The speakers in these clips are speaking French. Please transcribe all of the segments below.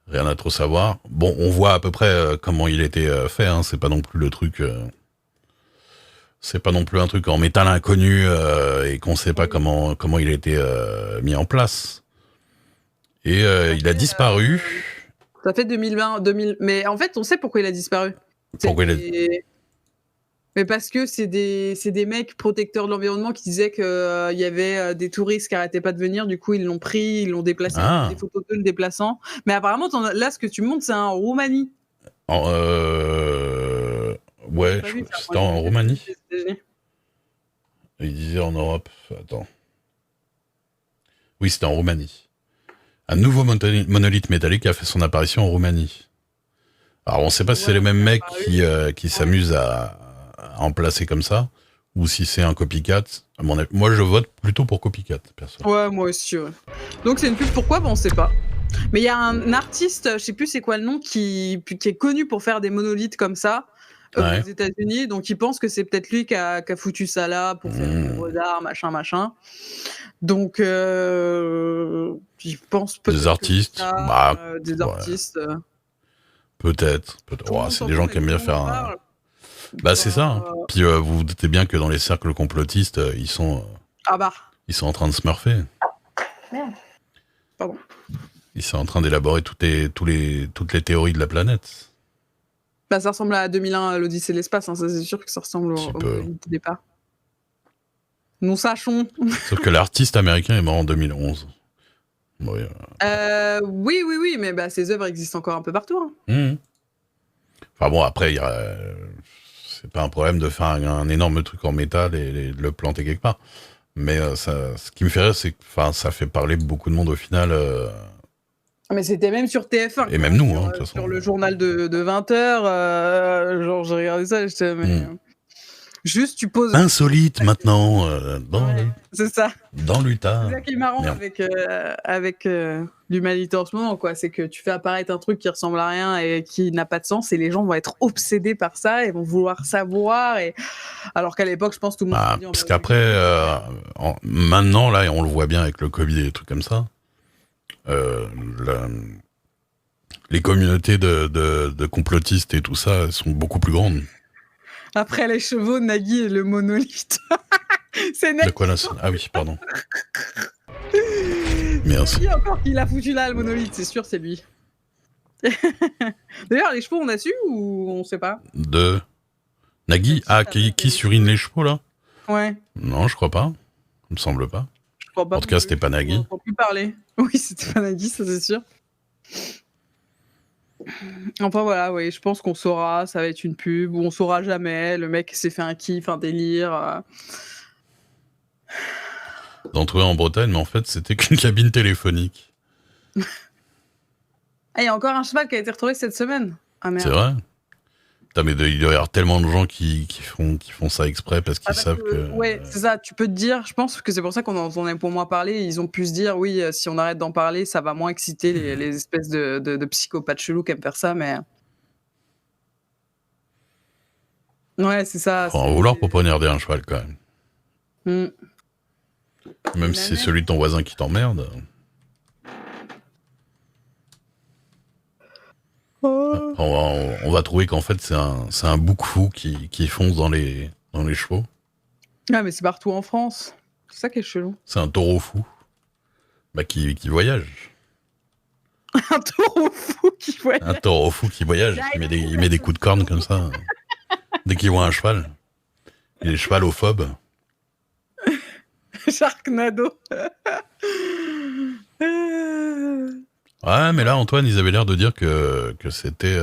rien à trop savoir. Bon, on voit à peu près comment il était fait, hein, c'est pas non plus le truc... c'est pas non plus un truc en métal inconnu et qu'on sait pas comment il a été mis en place. Et il a disparu. Ça fait 2020, 2000... Mais en fait, on sait pourquoi il a disparu. Pourquoi il a... Mais parce que c'est des mecs protecteurs de l'environnement qui disaient qu'il y avait des touristes qui arrêtaient pas de venir, du coup ils l'ont pris, ils l'ont déplacé, des photos de le déplaçant. Mais apparemment, là, ce que tu montres, c'est en Roumanie. Ouais, c'était en Roumanie. Il disait en Europe. Attends. Oui, c'était en Roumanie. Un nouveau monolithe métallique a fait son apparition en Roumanie. Alors, on ne sait pas si c'est les mêmes mecs qui s'amusent à en placer comme ça, ou si c'est un copycat. Moi, je vote plutôt pour copycat, perso. Ouais, moi aussi, ouais. Donc, c'est une pub, pourquoi ? On ne sait pas. Mais il y a un artiste, je sais plus c'est quoi le nom, qui est connu pour faire des monolithes comme ça, aux États-Unis. Donc, ils pensent que c'est peut-être lui qui a foutu ça là pour faire une œuvre d'art, machin. Donc, je pense peut-être. Des artistes. Des artistes. Peut-être. Oh, c'est des gens qui aiment bien faire un... c'est ça. Hein. Puis vous vous doutez bien que dans les cercles complotistes, ils sont en train de se smurfer. Merde. Pardon. Ils sont en train d'élaborer toutes les théories de la planète. Ça ressemble à 2001, l'Odyssée de l'espace. Hein, ça, c'est sûr que ça ressemble au départ. Nous sachons. Sauf que l'artiste américain est mort en 2011. Oui, oui, mais ces œuvres existent encore un peu partout. Hein. Enfin bon, après, c'est pas un problème de faire un énorme truc en métal et de le planter quelque part. Mais ce qui me fait rire, c'est que ça fait parler beaucoup de monde au final. Mais c'était même sur TF1. Et même nous, de toute façon. Sur le journal de 20h, genre j'ai regardé ça et j'étais... Juste, tu poses... Insolite maintenant, c'est ça. Dans l'Utah. C'est ça qui est marrant avec l'humanité en ce moment, quoi. C'est que tu fais apparaître un truc qui ressemble à rien et qui n'a pas de sens et les gens vont être obsédés par ça et vont vouloir savoir. Alors qu'à l'époque, je pense que tout le monde... parce qu'après, maintenant, là, on le voit bien avec le Covid et des trucs comme ça, les communautés de complotistes et tout ça sont beaucoup plus grandes. Après les chevaux, Nagui et le monolithe. C'est Nagui. De quoi là ? Ah oui, pardon. Merci. Qui encore qui l'a foutu là, le monolithe ? C'est sûr, c'est lui. D'ailleurs, les chevaux, on a su ou on sait pas ? De Nagui ? Qui surine les chevaux là ? Ouais. Non, je crois pas. Il me semble pas. Je crois pas. En tout cas, c'était pas Nagui. On n'entend plus parler. Oui, c'était pas Nagui, ça c'est sûr. Enfin voilà, oui, je pense qu'on saura, ça va être une pub, ou on saura jamais, le mec s'est fait un kiff, un délire. D'en trouver en Bretagne, mais en fait, c'était qu'une cabine téléphonique. Il y a encore un cheval qui a été retrouvé cette semaine. Ah merde. C'est vrai ? Mais il doit y avoir tellement de gens qui font ça exprès parce qu'ils savent que... Ouais, c'est ça, tu peux te dire, je pense que c'est pour ça qu'on en a pour moins parlé, ils ont pu se dire, oui, si on arrête d'en parler, ça va moins exciter les espèces de psychopathes chelous qui aiment faire ça, mais... Ouais, c'est ça. Faut en vouloir pour poignarder un cheval, quand même. Même si c'est celui de ton voisin qui t'emmerde. On va trouver qu'en fait, c'est un bouc fou qui fonce dans les chevaux. Ah, mais c'est partout en France. C'est ça qui est chelou. C'est un taureau fou. Qui voyage. Un taureau fou qui voyage. Un taureau fou qui voyage. Il met des coups de corne comme ça. Dès qu'il voit un cheval. Il est chevalophobe. Sharknado. Ouais, mais là, Antoine, ils avaient l'air de dire que c'était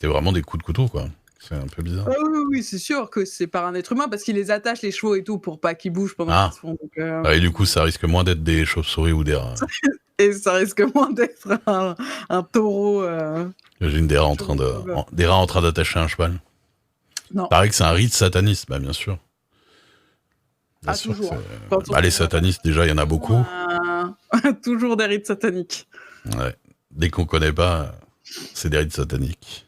vraiment des coups de couteau, quoi. C'est un peu bizarre. Oui, c'est sûr que c'est par un être humain, parce qu'ils les attachent, les chevaux et tout, pour pas qu'ils bougent pendant qu'ils se font. Donc, et du coup, ça risque moins d'être des chauves-souris ou des rats. Et ça risque moins d'être un taureau. J'imagine des rats en train d'attacher un cheval. Non. Pareil que c'est un rite sataniste, bien sûr. Bien sûr toujours. Les satanistes, déjà, il y en a beaucoup. Toujours des rites sataniques. Ouais. Dès qu'on connaît pas, c'est des rites sataniques.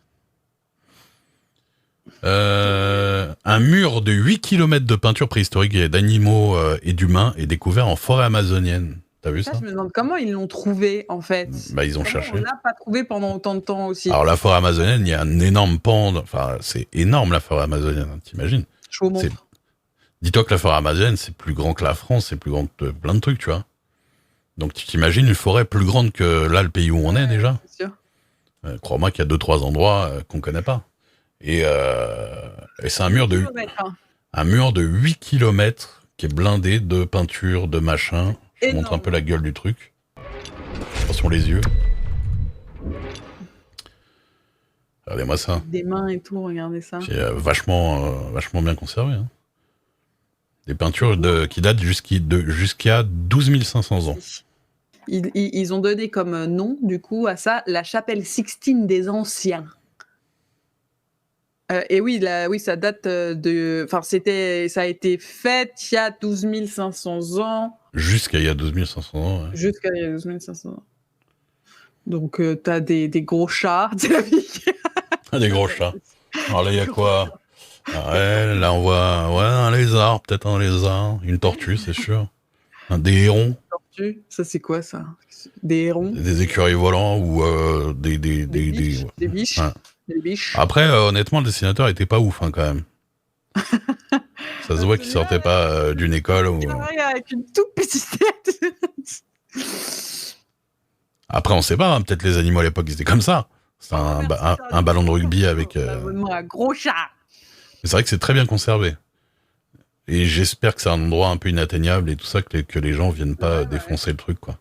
Un mur de 8 km de peinture préhistorique d'animaux et d'humains est découvert en forêt amazonienne. T'as vu Ça, ça? je me demande comment ils l'ont trouvé, en fait. Bah, ils ont Comment cherché. on l'a pas trouvé pendant autant de temps aussi. Alors, la forêt amazonienne, il y a un énorme pan. Enfin, c'est énorme, la forêt amazonienne, hein, t'imagines? Je vous montre. Dis-toi que la forêt amazonienne, c'est plus grand que la France, c'est plus grand que plein de trucs, tu vois. Donc, tu t'imagines une forêt plus grande que là, le pays où on est déjà? C'est sûr. Crois-moi qu'il y a 2-3 endroits qu'on connaît pas. Et c'est un mur de Hein. un mur de 8 km qui est blindé de peinture, de machin. Je te montre un Énorme. peu la gueule du truc. Attention les yeux. Regardez-moi ça. Des mains et tout, regardez ça. Puis, vachement bien conservé. Hein. Des peintures qui datent jusqu'à 12 500 ans. Ils ont donné comme nom, du coup, à ça, la chapelle Sixtine des Anciens. Et oui, ça date de... Enfin, ça a été fait il y a 12 500 ans. Jusqu'à il y a 12 500 ans, ouais. Jusqu'à il y a 12 500 ans. Donc, t'as des gros chats, tu sais, Des gros chats. Alors là, il y a quoi? Ouais, là, on voit un lézard, peut-être un lézard. Une tortue, c'est sûr. Des hérons. Tortue, ça c'est quoi ça? Des hérons? Des écureuils volants ou des biches. Des biches. Ouais. Des biches. Après, honnêtement, le dessinateur était pas ouf hein, quand même. Ça se voit qu'il sortait pas d'une école. Ou... Avec une toute petite tête. Après, on sait pas, hein, peut-être les animaux à l'époque ils étaient comme ça. C'était un ballon de rugby avec. Un gros chat. Mais c'est vrai que c'est très bien conservé. Et j'espère que c'est un endroit un peu inatteignable et tout ça, que les gens viennent pas défoncer le truc, quoi.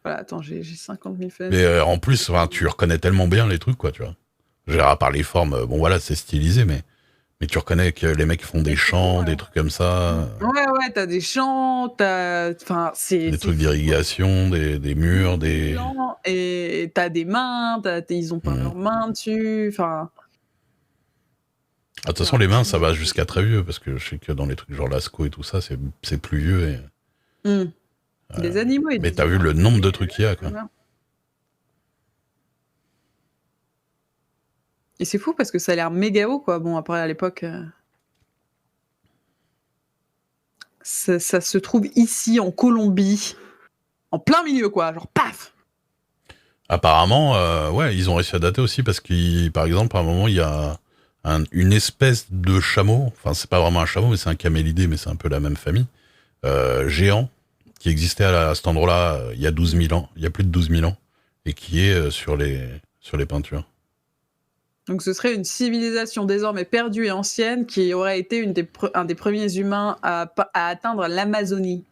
Voilà, attends, j'ai 50 000 fans. Mais en plus, tu reconnais tellement bien les trucs, quoi, tu vois. À part les formes, bon voilà, c'est stylisé, mais tu reconnais que les mecs font des chants, des trucs comme ça. Ouais, t'as des chants, des trucs d'irrigation, des murs, des... Et t'as des mains, ils ont peint leurs mains dessus, enfin... De toute façon, les mains, ça va jusqu'à très vieux, parce que je sais que dans les trucs genre Lascaux et tout ça, c'est plus vieux. Et, des animaux et mais t'as vu le nombre de trucs qu'il y a, quoi. Et c'est fou parce que ça a l'air méga haut, quoi. Bon, après, à l'époque... Ça se trouve ici, en Colombie, en plein milieu, quoi. Genre, paf! Apparemment, ouais, ils ont réussi à dater aussi, parce que, par exemple, à un moment, il y a une espèce de chameau, enfin, c'est pas vraiment un chameau, mais c'est un camélidé, mais c'est un peu la même famille, géant, qui existait à cet endroit-là il y a 12 000 ans, il y a plus de 12 000 ans, et qui est sur les peintures. Donc ce serait une civilisation désormais perdue et ancienne qui aurait été un des premiers humains à atteindre l'Amazonie.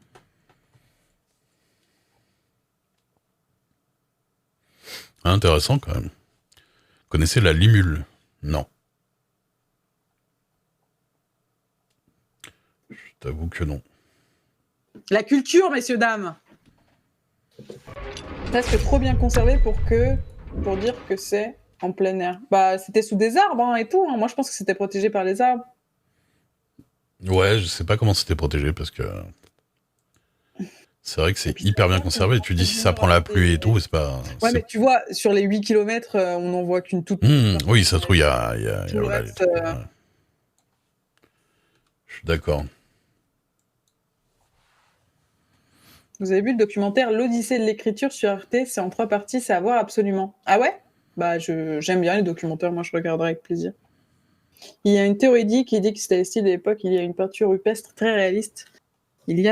Intéressant quand même. Connaissez la limule? Non. Je t'avoue que non. La culture, messieurs, dames. Presque trop bien conservé pour dire que c'est en plein air. Bah, c'était sous des arbres hein, et tout. Hein. Moi, je pense que c'était protégé par les arbres. Ouais, je sais pas comment c'était protégé parce que c'est vrai que c'est hyper bien conservé. Tu dis si ça prend la pluie et tout, c'est pas. Ouais, mais tu vois, sur les 8 km, on n'en voit qu'une toute. Oui, ça se trouve, il y a voilà, reste, les trucs, Je suis d'accord. Vous avez vu le documentaire L'Odyssée de l'écriture sur Arte? C'est en 3 parties, c'est à voir absolument. Ah ouais? Bah, j'aime bien les documentaires, moi je regarderai avec plaisir. Il y a une théorie qui dit que c'était le style de l'époque, il y a une peinture rupestre très réaliste